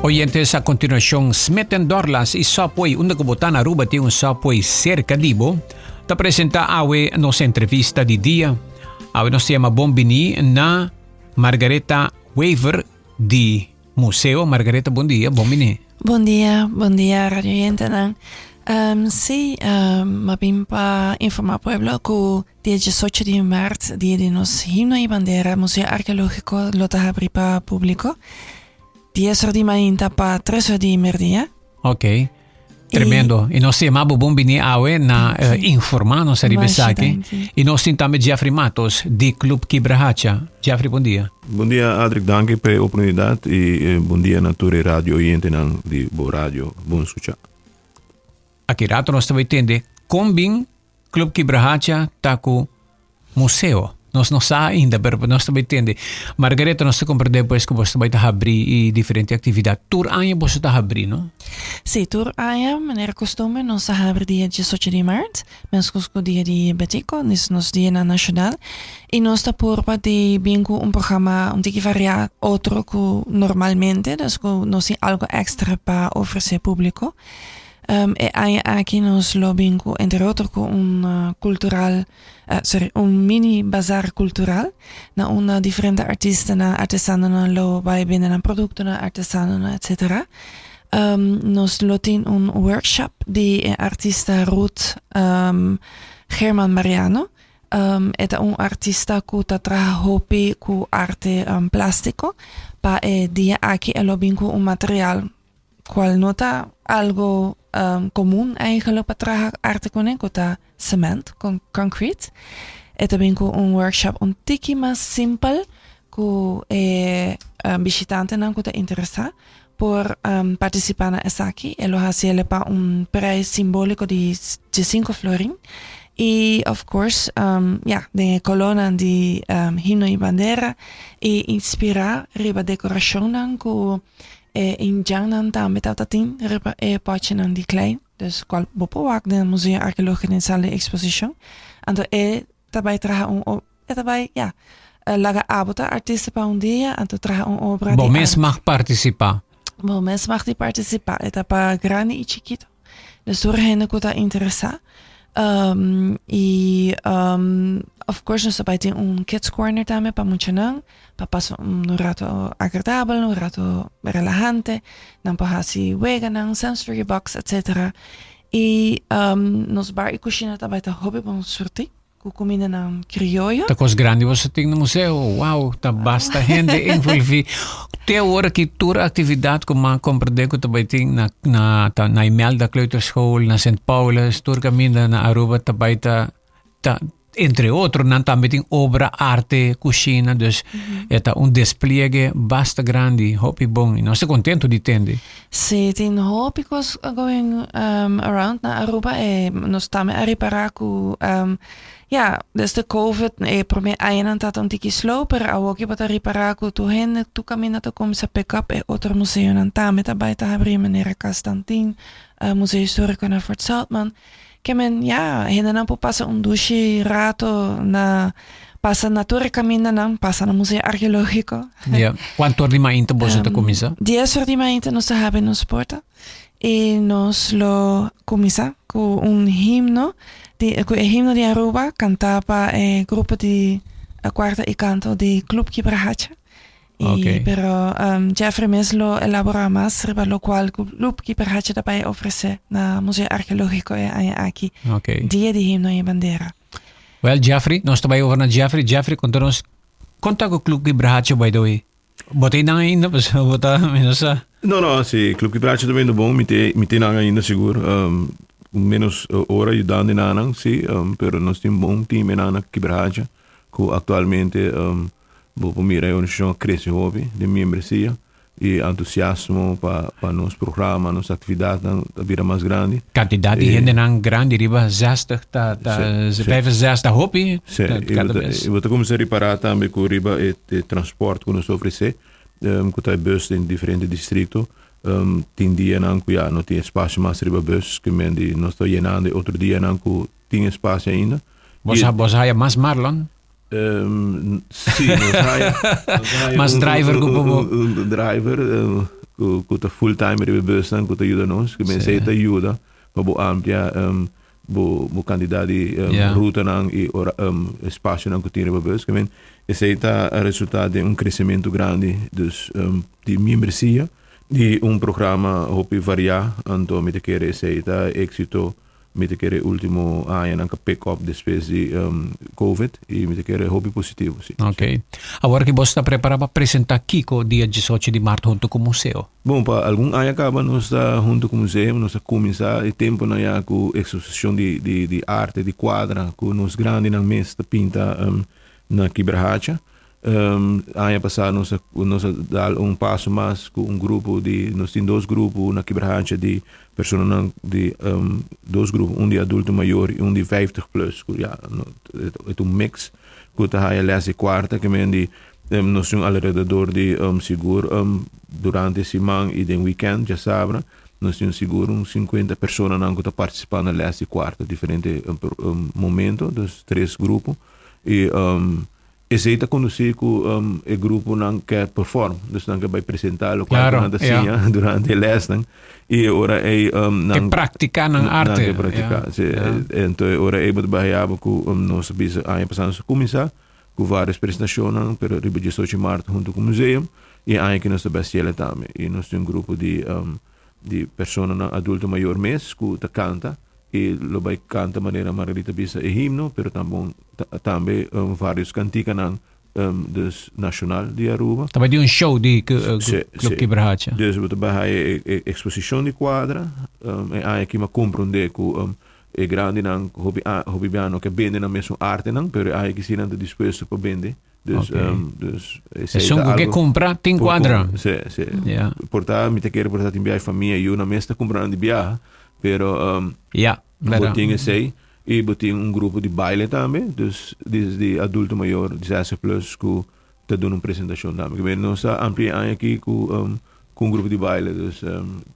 Oyentes, a continuación, Smeten Dorlas y Subway, una kubotana Aruba tiene un Subway cerca dibo. Te presenta awe nos entrevista di dia. Awe nos llama Bombini na Margareta Weaver di Museo. Margareta, bom dia, Bombini. Bom dia, Radio Yentenan. Sì, ma pimpa informa pueblo que dia 18 de março, dia de nos himno e bandeira, Museu Arqueológico lota abrir para público. 10 de manhã para 3 de merdia. Ok. Tremendo. E nós chamamos Bombini awe na informar nos aqui. E nós temos também Jeffrey Matos, de Clube Quibrahacha. Jeffrey, bom dia. Bom dia, Adric. Danke pela oportunidade e bom dia na tua rádio Yentenan de Bo Radio. Bom escuchar. Aqui rato nós também tende Combin Clube Quibrahacha taco museu. Nós não sabemos ainda, mas nós também tende. Margareta, nós compramos depois que você vai abrir e diferentes atividades. Tour año você está abrir, não? Sim, tour año, maneira costume, nós abrimos dia 18 de março, mas com dia de Betico, nos dia na nacional, e nós está por de bingo programa tique variado, outro que normalmente, dus nós tem algo extra para oferecer público. E aqui nos lo bingo, entre outros, cultural, mini bazar cultural, na una diferente artista, na artesano, na lo vai binnen na producto, na artesano, na etc. Nos lo tin workshop di artista Ruth German Mariano. Eta artista ku tra hopi ku arte plastico, pa dia aqui lo bingo material qual nota algo común eigenlijk para arte conecta cement, concrete. Eta bingo workshop tiki mas simple que visitante não te interessa por participar na esaki. Elo haciele pa prijs simbólico de 5 florin. E, of course, de colonna di himno e bandeira e inspirar riba decoração que in Jangnan também tatin riba pagina di klein. Dus qual bopo wak de Museu Arqueológico in sala exposition. Anto daarbij traga daarbij laga abota artista pa dia anto traga obra. Bom, mens mag participar. Bom, mens mag participar. Eta pa grande e chiquito. Dus door hen que tá interessa. Of course, nós também tem kids corner também para mencionar, para passar rato agradável, rato relajante, não para assim vegan, sensory box, etc. E nos bar e cozinha também tá hobby para sortir, com comida na criollo. Tá coisa grande você tem no museu, wow, tá basta gente envolver. Tem hora que toda atividade como a compreender que também tem na Imelda Kleuterschool, na St. Paulus, toda caminho na Aruba também tá entre outros, não também tem obra, arte, cozinha, dus é despliegue basta grande, hobby bom, e nós estamos contentos de ter. Sim, tem hobby going around na Aruba e nós também a reparar que desde COVID primeiro ano tá tiki sloper, a ook para reparar que tu hen tu caminha tu como se pick up e outro museu nan também tá abrir maneira Constantin, Museu Histórico na Fort Saltman. Que hen não passa douche rato na passa na torre caminha não passa no Museu Arqueológico. Quanto hora de manhã você tá começa? 10 horas de manhã nós haben nos porta e nós lo começa com himno de Aruba cantava grupo de quarta e canto de Clube Quibrahacha. Okay. Pero Jeffrey Mes lo elabora más, riba lo cual Club Quibrahacha daarbij ofrece na Museu Arqueológico aqui. Okay. Dia de himno e bandeira. Well, Jeffrey, nós também over na Jeffrey. Jeffrey, conta-nos, conta com o Clube Quibrahacha, by the way. Botei na ainda, mas botar menos a... Não, sim, Clube Quibrahacha também é bom, me tem na ainda seguro. Menos hora ajudando na anang, sim, pero nós temos bom time na Quibrahacha, que atualmente vou mirar a organização cresce hobby de membresia e entusiasmo para nos programas, nossa atividade da vida mais grande. Quantidade de gente não grande, riba 60, 65 hobby. Sim, e vou começar a reparar também com riba e transporte que nos oferece, que está bus em diferentes distritos. Tem dia não tem espaço mais riba bus, que nós estamos llenando, outro dia não tem espaço ainda. Você há mais Marlon? Sim, mas driver driver que full-time rebustan, que ajuda nós, que me sei ajuda, para bo amplia bo candidato ruta nang e espaço nang que tem rebus, que men esse está a resultado de crescimento grande dus de membresia de programa hopi variar anto me te querer esse está éxito me te querer último ano nang pick up depois de COVID e me te querer hopi positivo sim. Ok. Agora que você está preparado para apresentar Kiko dia 18 de março junto com o museu? Bom, para algum ano acaba nós está junto com o museu, nós está começar e tempo na já com exposição de arte, de quadra, com nós grande na mesa pinta na Quibrahacha. Ano passado nós dar passo mais com grupo de nós temos 2 grupos na Quibrahacha de pessoas de 2 grupos, de adulto maior e de 50 plus, ja, é mix que está aí a quarta que men de nós temos alrededor de seguro durante semana e de weekend, já sabe, nós temos seguro 50 pessoas que estão participando nessa quarta, diferente momento dos 3 grupos e esse está conduzido com o grupo não quer perform, então não vai apresentar o quadro durante a lesson e ora é que praticar na arte. Que praticar, então ora é muito barreável com nós bisa ano passado começar com várias apresentações, pero riba 18 de março junto com o museu e ano que nós estamos também e nós temos grupo de pessoas adulto maior mês que canta e lo vai canta maneira margarita bisa e himno, pero também vários canticanang dus nacional de Aruba. Também de show de Club Quibrahacha. Dus we hebben exposição de quadra, e aqui me compreender que é grande nang hobby biano que vende na mesma arte nang, pero aí que sim anda disposto para vender. Dus são que compra tem quadra. Sim. Portar me te quero portar em viagem família e uma mesta comprando de viagem, pero botinha sei e botinha grupo de baile também, dus desde adulto maior, 16 plus que te dando uma apresentação também. Que nós ampliamos aqui com grupo de baile, dus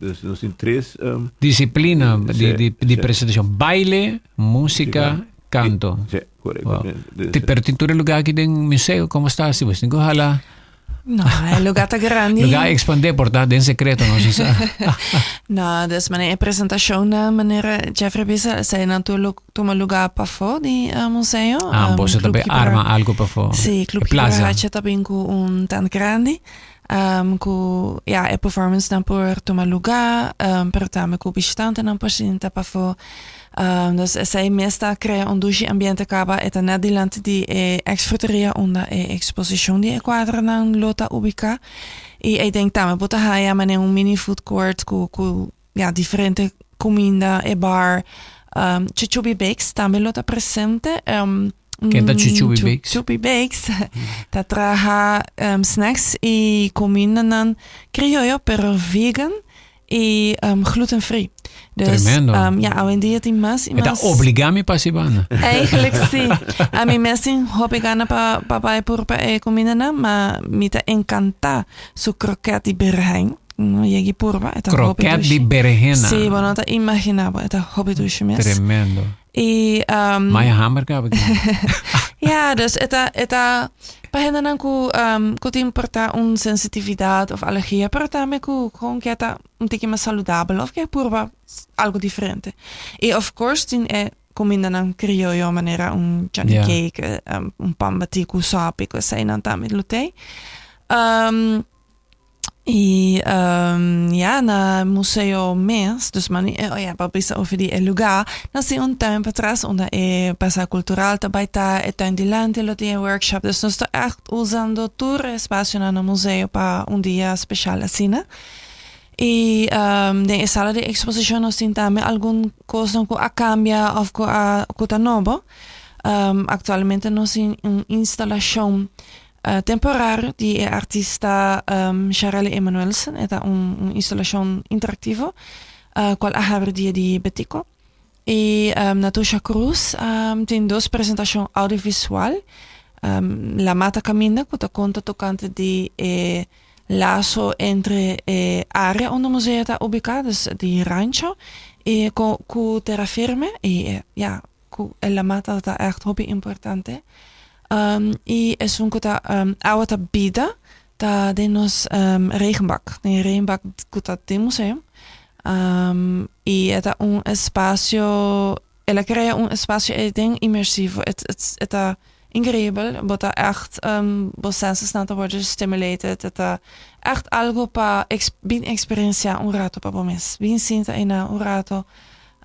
nós temos 3 disciplina de apresentação: baile, música, canto. Sim, correto. Wow. Pero tintura lugar aqui no museu, como está? Se você não hala. No, el lugar está grande. Lugar expandir, portanto, em secreto, não se sabe. No, dus mijn presentatie na meneer Jeffrey Bisa zei natuurlijk toen lugar para fora de museu. Você também arma algo para fora. Sim, Club Quibrahacha também com tão grande. Com a performance na por tomar lugar, pero também com bistante na paciente para fora. Dus zij meestal krijgen een ambiente kaba et in Nederland die exporteren onder exposition die quadra na lota ubica. E ik denk dat we moeten haya maar een mini food court ku differente comida e bar. Chuchubi Bakes também lota presente. Que da Chuchubi Bakes? Chuchubi Bakes. Dat traha snacks e comida nan criollo pero vegan e gluten-free. Dus, tremendo. Hoje em dia tem mais e mais. É obrigado para se bana. Eigenlijk sim. A mim mesmo hobby gana para por comida na, mas me tá encanta su croquete de berrijn. Jegi purba, croquete de berenjena. Sim, mas não tá imaginava, é hobby do chimes. Tremendo. E Maya hamburger aqui. Ja, dus eta pagina nan ku te importa sensitividade of allergia, pero também ku gewoon que tá tique mais saudável of que purba algo diferente. E of course tin comida nan criollo maneira johnny cake, pan batiku sapi, que sei nan também lutei. E na museu mês, dus mani babisa over die lugar, nós tempo atrás onde passa cultural também tá tuin de lente lo tem workshop, dus nós tá echt usando todo espaço no museu para dia especial assim, né? E na sala de exposição nós tem também alguma coisa que cambia ou que tá novo. Actualmente nós tem uma instalação temporário de artista Sharelle Emanuelsen, é uma instalação interativa, qual a dia de Betico. E Natusha Cruz tem 2 apresentações audiovisual. La Mata Caminda, que conta tocante de laço entre a área onde o museu está ubicado, de rancho, e com terra firme, e La Mata está echt hobby importante. E é uma coisa agua vida ta denos regenbak. Nee, regenbak kutat de museum. Y eta un espacio, ela crea un espacio immersivo. Eta increíble, bota echt vos senses na te worden stimulated. Eta echt algo pa bin experiencia un rato pa bomes. Bin sinta ina un rato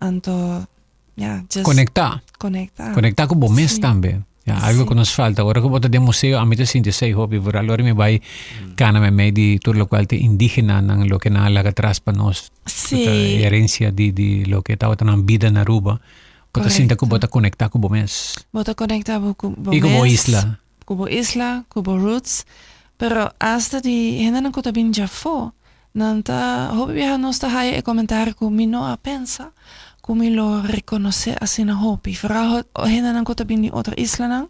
anto just Conectar com o mês também. Algo que nos falta. Agora que bota de museu, a mim te sinto sei hobby, por agora me vai cana me meio tudo lo qual te indígena nang lo que na laga atrás para nós. Sí. Herencia de lo que estava na vida na Aruba. Bota sinta que bota conectar com o mês. Bota conectar com o E com a isla. Com a isla, com o roots. Pero hasta di hena nang kota bin jafo. Nanta hobby biha nos ta haya e comentar com mi no a pensa. Como lo reconoce así na hobby. Vooral hena nang kota bin di otra isla nang.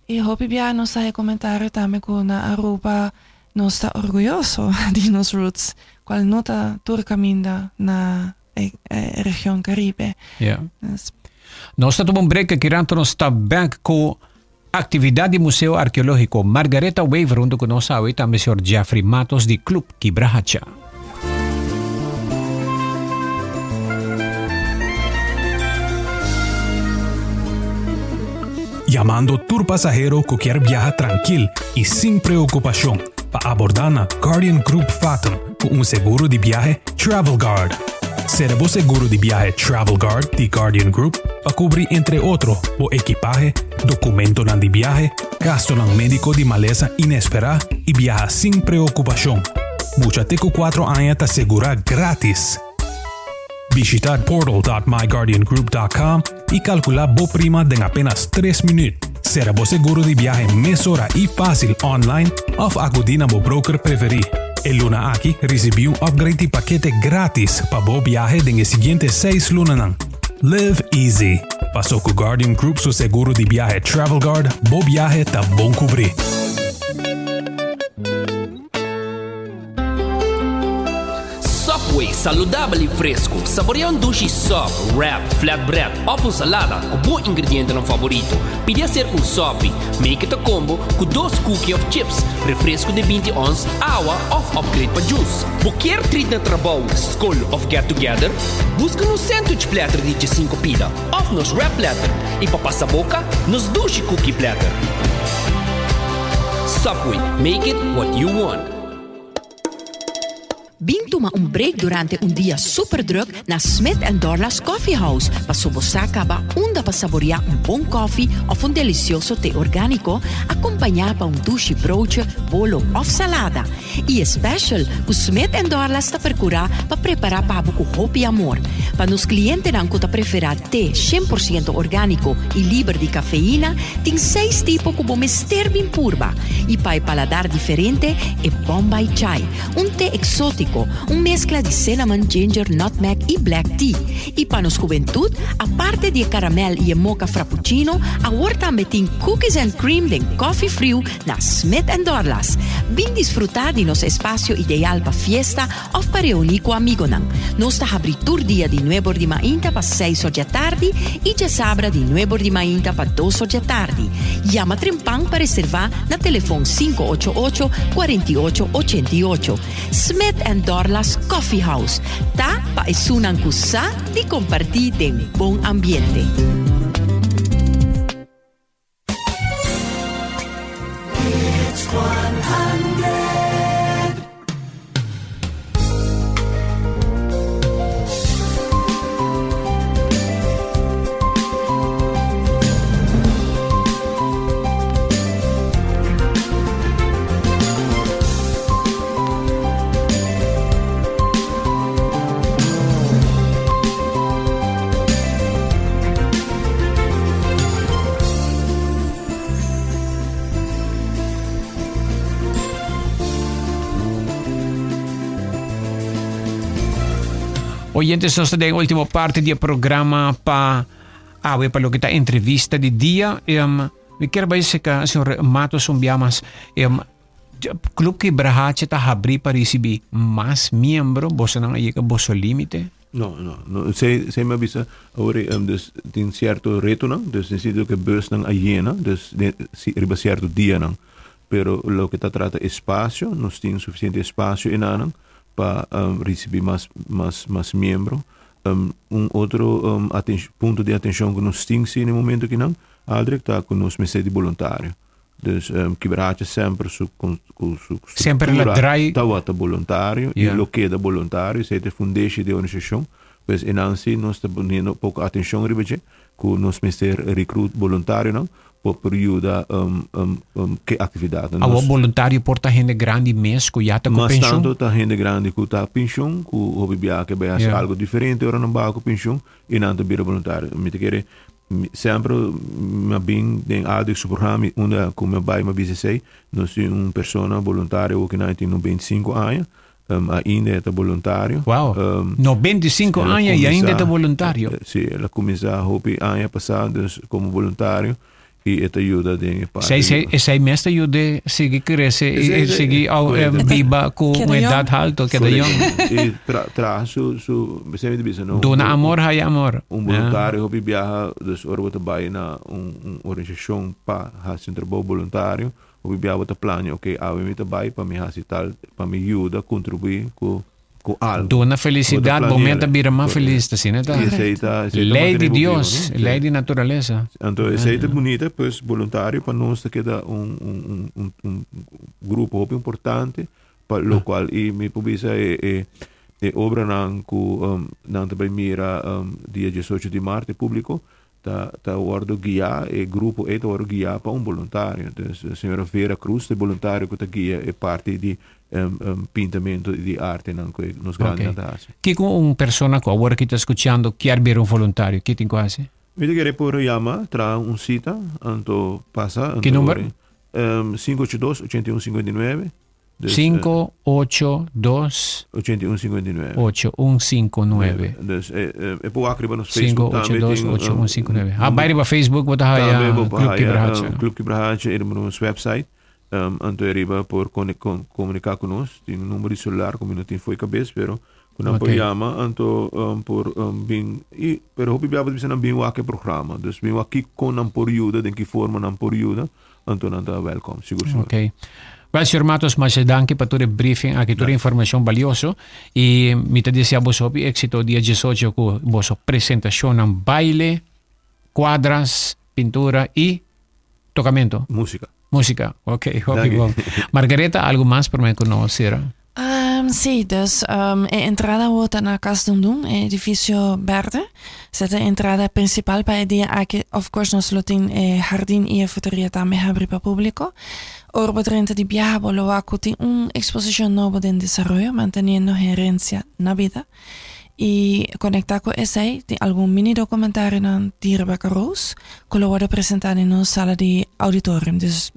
E hobby biha nos ta haya comentar tame ko na Aruba nos ta orgulloso di nos roots. Qual nota turcaminda na região Caribe. Ja. Nós estamos break que ranto nos está bem com atividade Museu Arqueológico Margareta Weaver, onde nós sabe também o Sr. Jeffrey Matos de Club Quibrahacha. Llamando tour pasajero que quer viajar tranquilo y sin preocupación para abordar na Guardian Group Fathom con un seguro de viaje Travel Guard. Será seguro de viaje Travel Guard de Guardian Group para cubrir entre otros o equipaje, documento de viaje, gasto médico de maleza inesperada y viaja sin preocupación. Búscate con 4 años te asegura gratis. Visitar portal.myguardiangroup.com y calcular bo prima en apenas 3 minutos. Será seguro de viaje mesura y fácil online o acudir a bo broker preferido. El luna aquí recibió un upgrade de paquete gratis para bo viaje en el siguiente 6 lunas. Live easy. Pasó con Guardian Group su seguro de viaje Travel Guard, bo viaje ta bon cubrir. Subway, saudável e fresco. Saboreia um sushi sub, wrap, flatbread ou uma salada com bom ingrediente no favorito. Pide a ser um sub, make it a combo com 2 cookies of chips, refresco de 20 ons, água ou upgrade para juice. Qualquer treat na trabalho, school of get together, busca no sandwich platter de 5 pila, ou nos wrap platter, e para passar a boca, nos sushi cookie platter. Subway, make it what you want. Bing toma un break durante un día super druk na Smith & Dorla's Coffee House pa sobosacaba onda pa saborear un bon coffee of un delicioso té orgánico accompagnato pa un sushi broodje, bolo of salada. E special, o Smith & Dorla's ta percura pa preparar pa buco hopi amor. Pa nos clientes nan kota prefera té 100% orgánico e libre de cafeína, tem 6 tipos como mister bin purba. E pa el paladar diferente e Bombay Chai, un té exótico, un mezcla de cinnamon, ginger, nutmeg y black tea. Y para nos juventud, aparte de caramel y mocha frappuccino, ahora también tiene cookies and cream de coffee frío na Smith & Dorla's. Bin disfrutar de nos espacio ideal para fiesta o para reunir con amigos. Nos está abritur día de 9 de mañana para 6 da tarde y ya sabra de 9 de mañana para 2 da tarde. Llama Trempang para reservar na telefone 588-4888. Smith & Dorla's Coffee House. Ta pa esunan kusa di compartir en buen ambiente. It's 100. Oyentes, esta es la última parte del programa para lo que está entrevista de día. Me quiero decir que el señor Matos Umbiamas, Club Quibrahacha está abrir para recibir más miembros. ¿Vos no llega a su límite? No. Se me avisa ahora dus tin cierto reto, no? Dus necesito que bus nang ayena, dus riba cierto dia nang. pero lo que está trata espacio, nos tiene suficiente espacio en Anang para recibir más miembros. Un otro punto de atención que nos tiene en el momento que não, Aldrich está con los meses de voluntario. Dus Quebracha sempre su sempre la drai tawata voluntario e lo queda voluntario, se te fundește de organização, pues en ansi nos está poniendo poco atención ribeje, con nos meses recruit voluntario não, por período que atividade. O voluntário porta gente grande mês que já está com mas pensão. Mas tanto tá gente grande que está pensão, que o bibia que vai fazer algo diferente, ora não vai com pensão e não vira voluntário. Me te quer sempre me bem em algo do programa, onde como vai me dizer, nós temos pessoa voluntária que não tem 25 anos. Ainda é voluntário. Uau! 95 anos e ainda é voluntário. Sim, ela começou a hobby ano passado como voluntário e ela ajuda de parte. Sei mestre ajuda seguir crescer e seguir viva com uma idade alta que é young. E traz sempre diz não. Dona amor hay amor. Voluntário hobby viaja, dus ora vai na organização para fazer trabalho voluntário. O bibiava ta plano, ok, me trabalho para me fazer para me ajudar, contribuir com algo. Dona felicidade, momento bira mais feliz, assim, né? Lei de Deus, lei de natureza. Então, essa é bonita, pois voluntário para nós que dá grupo importante para o qual e me publica obra não também mira dia 18 de março público. Tá ordo guiar e grupo é ordo guiar para voluntário. Então, a senhora Vera Cruz, voluntário que tá guia é parte de pintamento de arte nos grandes natas. Que com pessoa que agora que está escutando quer ver voluntário, que tem quase? Me quer por chama, tra cita, anto passa. Que número? 582-8159. 582 8159. 8159. Dus po akriba nos Facebook 582-8159. Bayre ba Facebook wat haya Club Quebracha e nos website. Anto arriba por comunicar com nós, tem número de celular como não tem foi cabeça, pero quando apoiama anto por bem e pero hopi biaba bisa bem o aqui programa. Dus bem aqui com não por ajuda, de que forma não por ajuda, anto não tá welcome, seguro. Okay. Well, Sir Matos, mas danke pa ture briefing, aqui ture informação valioso e me te desea vos hopi éxito dia 18 com vos apresentação ng baile, quadras, pintura e tocamento. Música, ok, hopi bom. Margareta, algo mais para me conhecer? Sí, dus a entrada wordt na Casa Dum, edifício verde. Essa é a entrada principal para o dia que, of course, nós temos jardim e a futuria também abre para o público. Orbo 30 de Biabo, lo tem uma exposição nova em desenvolvimento, mantendo herência na vida. E conectar com essa, tem algum mini documentário de Rebecca Rose, que lo vai apresentar na sala de auditorium. Dus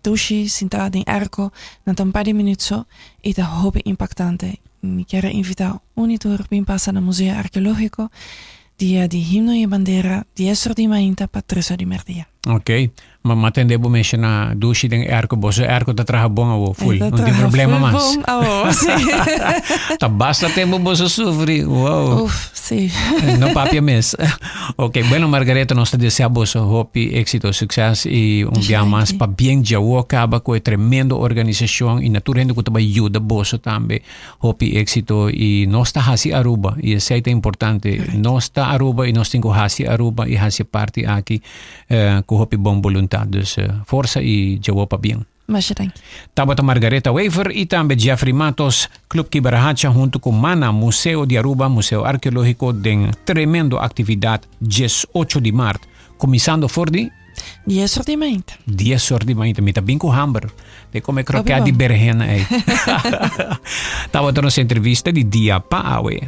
Dushi, sentado em arco, na um par de minutos, e é hobby impactante. Me quero invitar tour bem passar no Museu Arqueológico, dia de himno e bandeira, 10 de mainta para 3 de merdia. Ok, mas matende bo mencionar Dushi den arco, boso arco tá traha bom ao full, não tem problema mais. Bom, sim. Tá basta tempo boso sofrer. Wow. Sim. No papia mes. Ok, bueno Margareta, nós te deseamos hopi éxito, sucesso e dia mais para bem jawo acaba com a tremenda organização e naturalmente que também ajuda boso também. Hopi éxito e nós tá hasi Aruba e isso é importante. Nós tá Aruba e nós temos hasi Aruba e hasi parte aqui com hopi bom voluntad. Dus força e jawo pa bem. Mas Tabata Margareta Waver e também Jeffrey Matos, Club Quebracha junto com Mana, Museu de Aruba, Museu Arqueológico, den tremendo atividade 18 de março, começando for de 10 de mainta. 10 de mainta, me tá bem com hamburger, de comer croquete de berrena aí. Tabata nossa entrevista de dia pa awe.